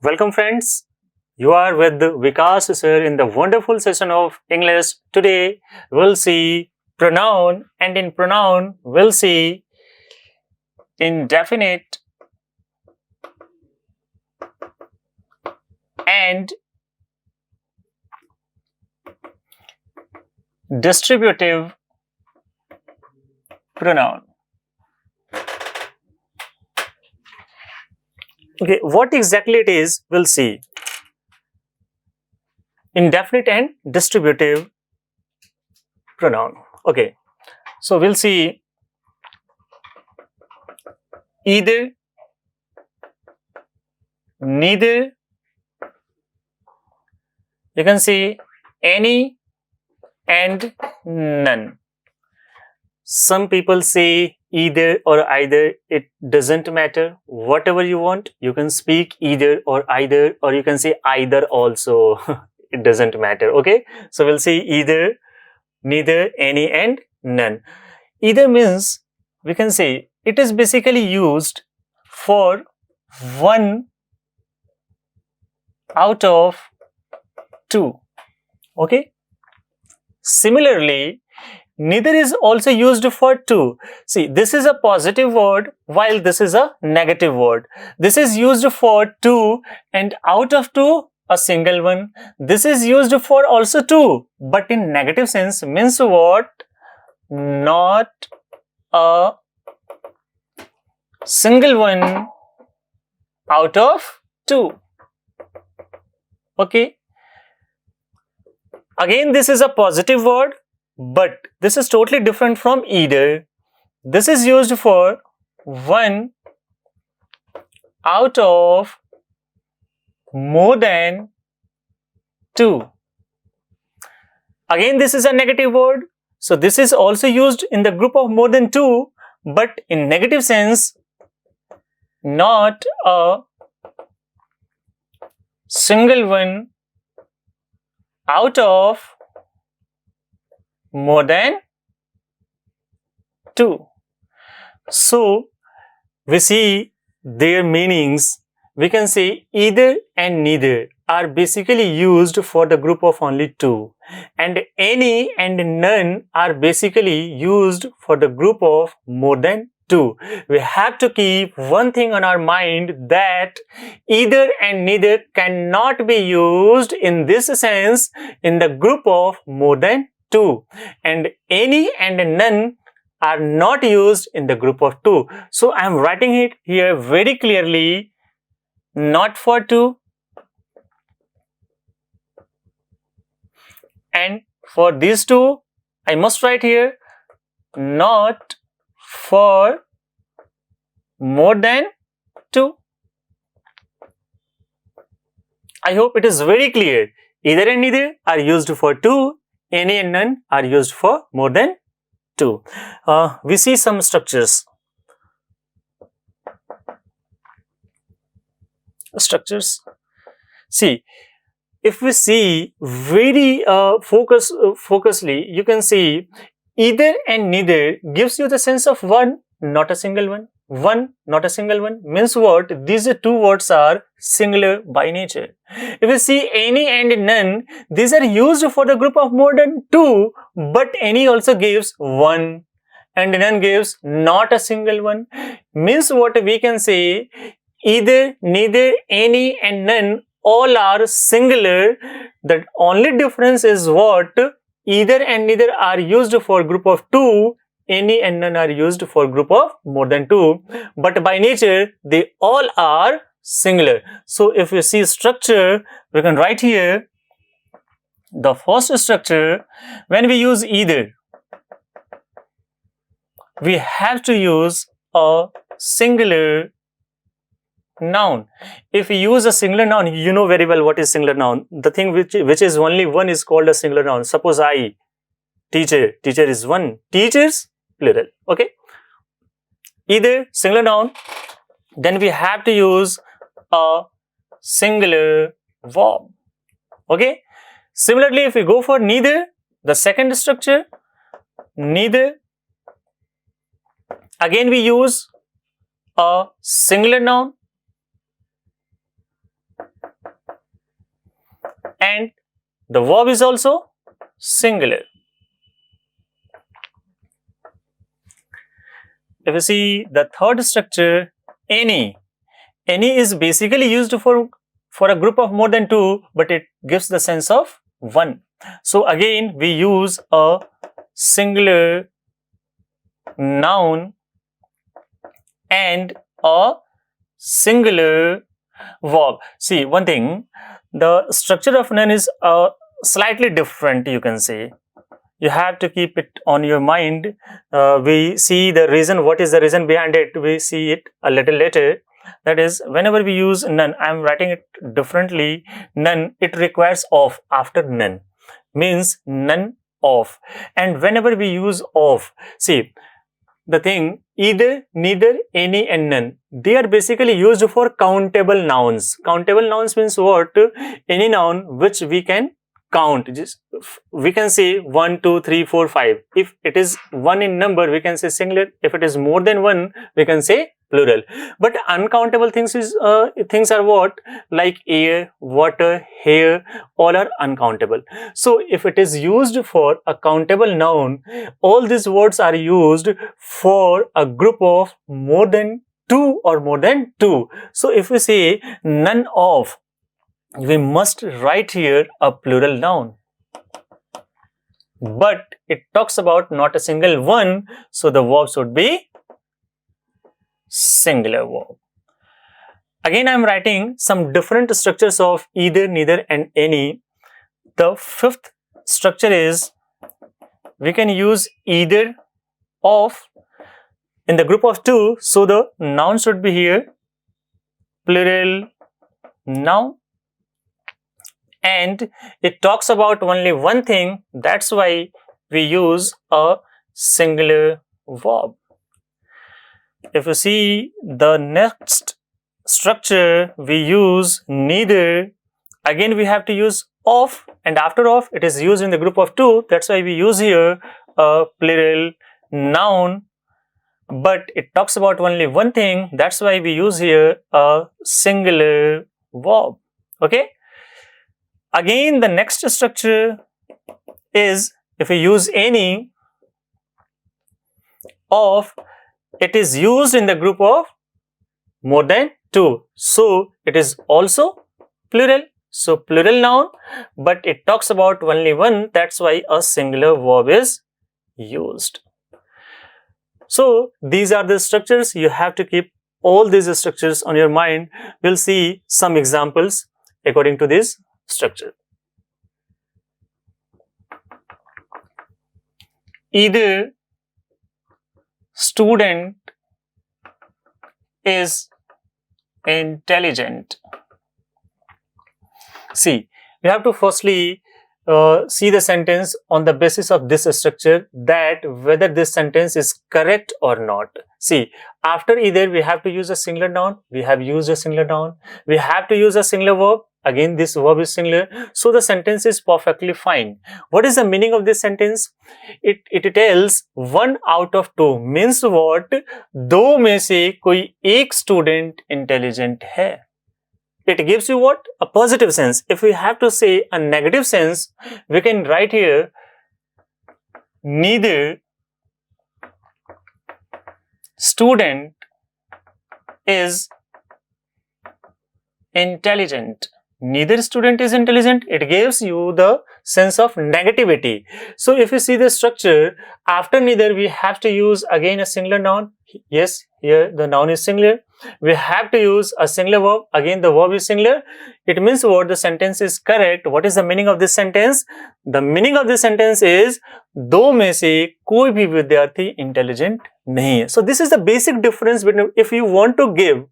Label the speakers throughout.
Speaker 1: Welcome friends. You are with Vikas sir in the wonderful session of English. Today we'll see pronoun, and in pronoun we'll see indefinite and distributive pronoun. Okay, what exactly it is we'll see. Indefinite and distributive pronoun. Okay, so we'll see either, neither, you can see any and none. Some people say either or either, it doesn't matter. Whatever you want, you can speak either or either, or you can say either also. It doesn't matter. Okay, so we'll see either, neither, any and none. Either means we can say it is basically used for one out of two. Okay, similarly, neither is also used for two. See, this is a positive word while this is a negative word. This is used for two, and out of two, a single one. This is used for also two, but in negative sense means what? Not a single one out of two. Okay. Again, this is a positive word, but this is totally different from either. This is used for one out of more than two. Again, this is a negative word. So this is also used in the group of more than two, but in negative sense, not a single one out of more than two. So we see their meanings. We can say either and neither are basically used for the group of only two, and any and none are basically used for the group of more than two. We have to keep one thing on our mind, that either and neither cannot be used in this sense in the group of more than two, and any and none are not used in the group of two. So I am writing it here very clearly, not for two and for these two. I must write here not for more than two. I hope it is very clear. Either and neither are used for two, any and none are used for more than two. We see some structures. See, if we see very focusedly, you can see either and neither gives you the sense of one, not a single one. One, not a single one means what? These two words are singular by nature. If we see any and none, these are used for the group of more than two, but any also gives one and none gives not a single one. Means what we can say? Either, neither, any and none all are singular. The only difference is what? Either and neither are used for group of two, any and none are used for group of more than two, but by nature they all are singular. So if we see structure, we can write here the first structure. When we use either, we have to use a singular noun. If we use a singular noun, you know very well what is singular noun. The thing which is only one is called a singular noun. Suppose I, teacher is one, teachers plural. Okay, either singular noun, then we have to use a singular verb. Okay, similarly if we go for neither, the second structure, neither, again we use a singular noun, and the verb is also singular. If you see the third structure, any is basically used for a group of more than two, but it gives the sense of one. So again, we use a singular noun and a singular verb. See, one thing, the structure of none is slightly different, you can say. You have to keep it on your mind. We see the reason, what is the reason behind it, we see it a little later. That is, whenever we use none, I am writing it differently. None, it requires of after none, means none of. And whenever we use of, see, the thing, either, neither, any and none, they are basically used for countable nouns. Countable nouns means what? Any noun which we can count. Just we can say 1, 2, 3, 4, 5. If it is one in number, we can say singular. If it is more than one, we can say plural. But uncountable things are what? Like air, water, hair, all are uncountable. So if it is used for a countable noun, all these words are used for a group of more than two or more than two. So if we say none of, we must write here a plural noun. But it talks about not a single one, so the verb should be singular verb. Again, I am writing some different structures of either, neither and any. The fifth structure is, we can use either, of in the group of two, so the noun should be here plural noun. And it talks about only one thing, that's why we use a singular verb. If you see the next structure, we use neither. Again, we have to use of, and after of, it is used in the group of two. That's why we use here a plural noun. But it talks about only one thing. That's why we use here a singular verb. Okay. Again, the next structure is, if we use any, of, it is used in the group of more than two. So it is also plural. So plural noun, but it talks about only one. That's why a singular verb is used. So these are the structures. You have to keep all these structures on your mind. We'll see some examples according to this structure. Either student is intelligent. See, we have to firstly see the sentence on the basis of this structure, that whether this sentence is correct or not. See, after either, we have to use a singular noun. We have used a singular noun. We have to use a singular verb. Again, this verb is singular. So the sentence is perfectly fine. What is the meaning of this sentence? It tells 1 out of 2 means what? दो में से कोई एक student intelligent है. It gives you what? A positive sense. If we have to say a negative sense, we can write here neither student is intelligent. Neither student is intelligent. It gives you the sense of negativity. So if you see the structure, after neither, we have to use again a singular noun. Yes, here the noun is singular. We have to use a singular verb. Again, the verb is singular. It means what? The sentence is correct. What is the meaning of this sentence? The meaning of this sentence is दो में से कोई भी विद्यार्थी intelligent नहीं है. So this is the basic difference between, if you want to give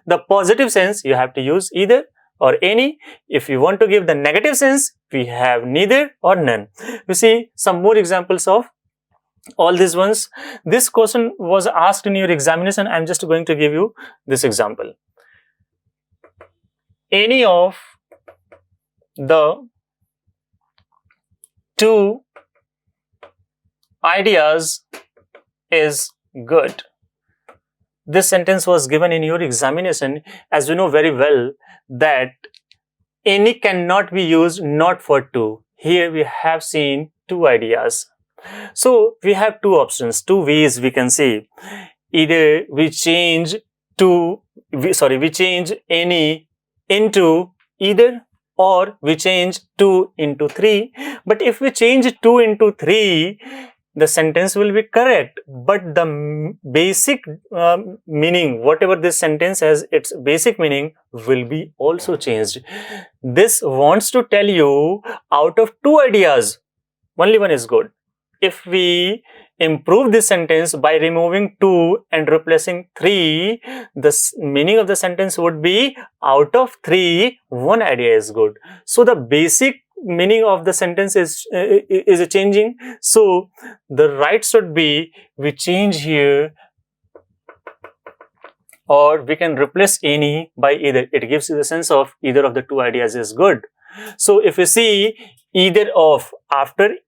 Speaker 1: the positive sense, you have to use either or any. If you want to give the negative sense, we have neither or none. You see some more examples of all these ones. This question was asked in your examination. I'm just going to give you this example. Any of the two ideas is good. This sentence was given in your examination. As you know very well that any cannot be used not for two. Here we have seen two ideas. So we have two options, two ways we can say. Either we change we change any into either, or we change 2 into 3. But if we change 2 into 3, the sentence will be correct, but the basic meaning, whatever this sentence has, its basic meaning will be also changed. This wants to tell you, out of two ideas, only one is good. If we improve this sentence by removing 2 and replacing 3, the meaning of the sentence would be, out of 3, one idea is good. So the basic meaning of the sentence is changing. So the right should be, we change here, or we can replace any by either. It gives you the sense of either of the two ideas is good. So if you see either of, after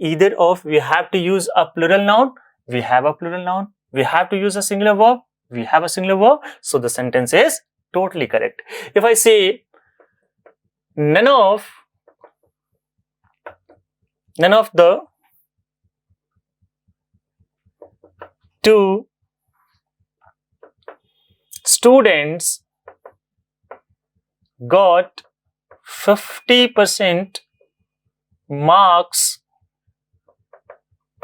Speaker 1: either of, we have to use a plural noun. We have a plural noun. We have to use a singular verb. We have a singular verb. So the sentence is totally correct. If I say none of the two students got 50% marks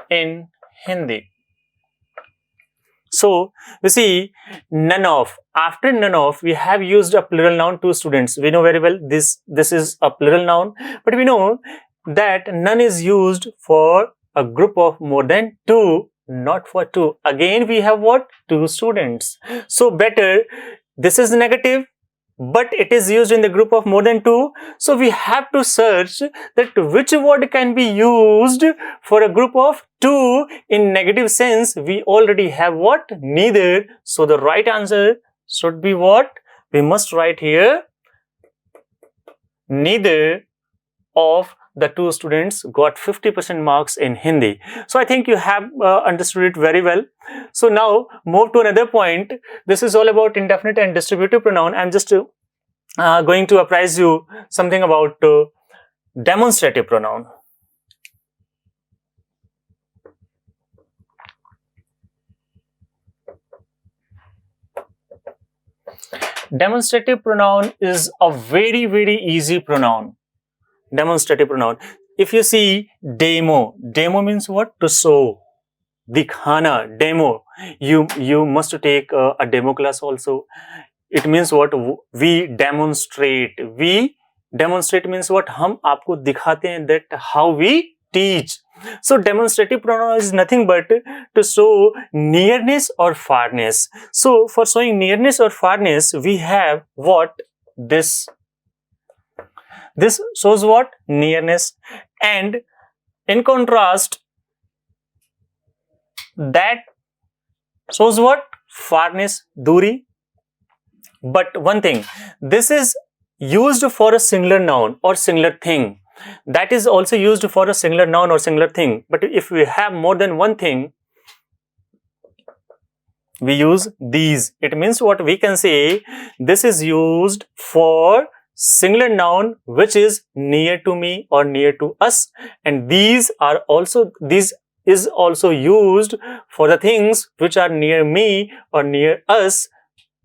Speaker 1: in Hindi. So we see none of. After none of, we have used a plural noun, two students. We know very well this is a plural noun, but we know that none is used for a group of more than two, not for two. Again, we have what? Two students. So better, this is negative, but it is used in the group of more than two. So we have to search that which word can be used for a group of two in negative sense. We already have what? Neither. So the right answer should be what? We must write here, neither of the two students got 50% marks in Hindi. So I think you have understood it very well. So now move to another point. This is all about indefinite and distributive pronoun. I'm just going to apprise you something about demonstrative pronoun. Demonstrative pronoun is a very, very easy pronoun. Demonstrative pronoun. If you see demo means what? To show. Dikhana, demo. You must take a demo class also. It means what? We demonstrate. We demonstrate means what? हम आपको दिखाते हैं, that how we teach. So demonstrative pronoun is nothing but to show nearness or farness. So for showing nearness or farness, we have what? This shows what? Nearness. And in contrast, that shows what? Farness, duri. But one thing, this is used for a singular noun or singular thing. That is also used for a singular noun or singular thing. But if we have more than one thing, we use these. It means what? We can say this is used for singular noun which is near to me or near to us, and these is also used for the things which are near me or near us,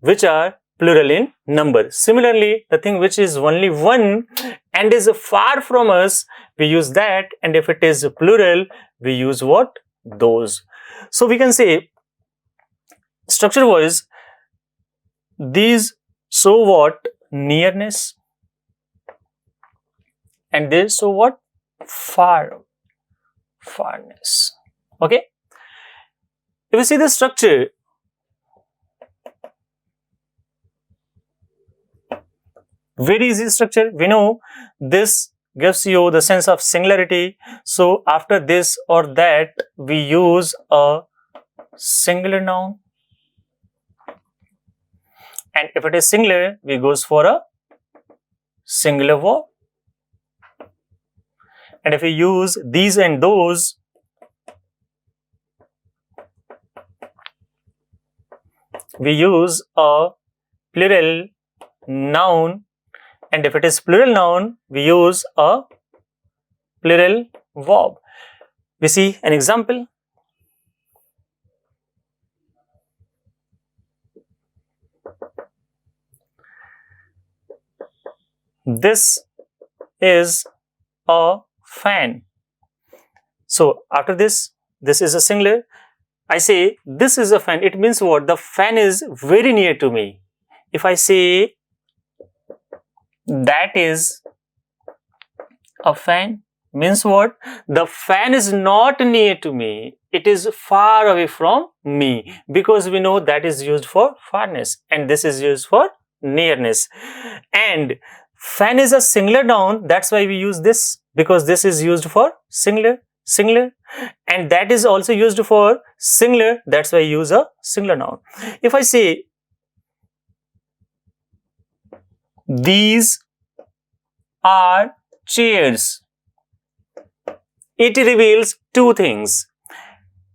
Speaker 1: which are plural in number. Similarly, the thing which is only one and is far from us, we use that, and if it is plural, we use what? Those. So we can say, structure wise, these show what? Nearness, and they show what? Farness. Okay. If you see the structure, very easy structure. We know this gives you the sense of singularity. So after this or that, we use a singular noun. And if it is singular, we goes for a singular verb. And if we use these and those, we use a plural noun And if it is plural noun, we use a plural verb. We see an example. This is a fan. So after this is a singular. I say this is a fan. It means what? The fan is very near to me. If I say that is a fan, means what? The fan is not near to me. It is far away from me, because we know that is used for farness and this is used for nearness. And fan is a singular noun. That's why we use this, because this is used for singular, and that is also used for singular. That's why I use a singular noun. If I say these are chairs, it reveals two things.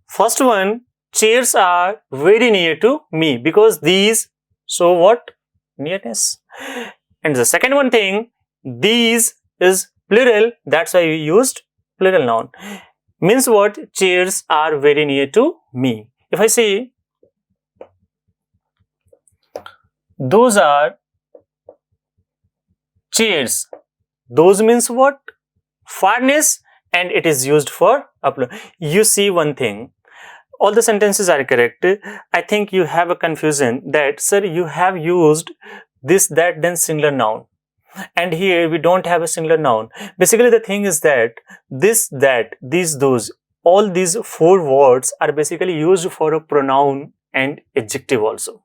Speaker 1: First one, chairs are very near to me, because these show what? Nearness. And the second one thing, these is plural. That's why we used plural noun. Means what? Chairs are very near to me. If I say those are chairs, those means what? Farness, and it is used for a plural. You see one thing, all the sentences are correct. I think you have a confusion that, sir, you have used this, that, then singular noun. And here we don't have a singular noun. Basically the thing is that this, that, these, those, all these four words are basically used for a pronoun and adjective also.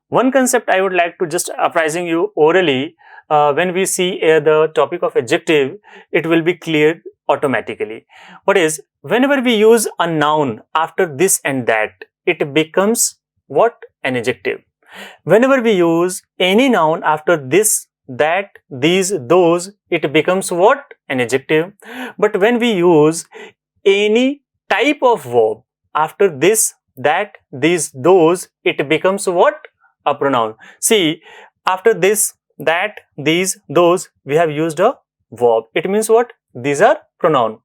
Speaker 1: One concept I would like to just apprising you orally, when we see the topic of adjective, it will be clear automatically. What is, whenever we use a noun after this and that, it becomes what? An adjective. Whenever we use any noun after this, that, these, those, it becomes what? An adjective. But when we use any type of verb after this, that, these, those, it becomes what? A pronoun. See, after this, that, these, those, we have used a verb. It means what? These are pronoun.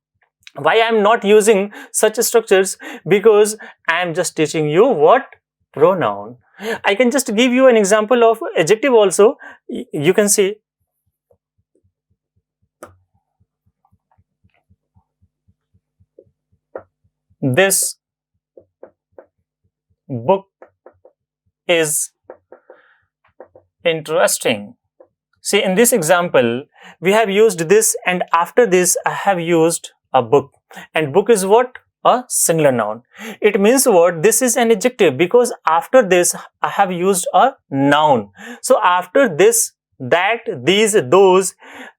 Speaker 1: Why I am not using such structures? Because I am just teaching you what? Pronoun. I can just give you an example of adjective also. You can see this book is interesting. See, in this example, we have used this, and after this, I have used a book. And book is what? A singular noun. It means what? This is an adjective, because after this, I have used a noun. So after this, that, these, those,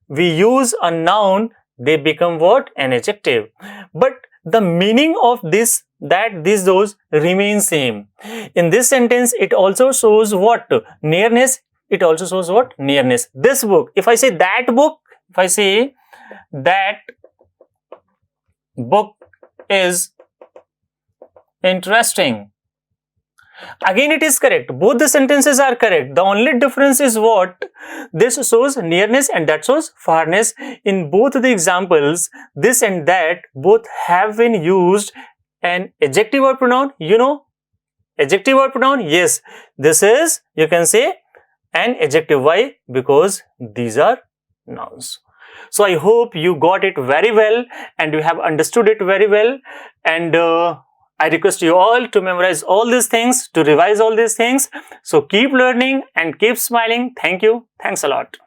Speaker 1: we use a noun, they become what? An adjective. But the meaning of this, that, these, those remains same. In this sentence, it also shows what? Nearness. It also shows what? Nearness. This book. If I say that book, if I say that book is interesting, again it is correct. Both the sentences are correct. The only difference is what? This shows nearness and that shows farness. In both the examples, this and that both have been used an adjective or pronoun. You know, adjective or pronoun? Yes, this is, you can say, an adjective. Why? Because these are nouns. So I hope you got it very well and you have understood it very well. And I request you all to memorize all these things, to revise all these things. So keep learning and keep smiling. Thank you. Thanks a lot.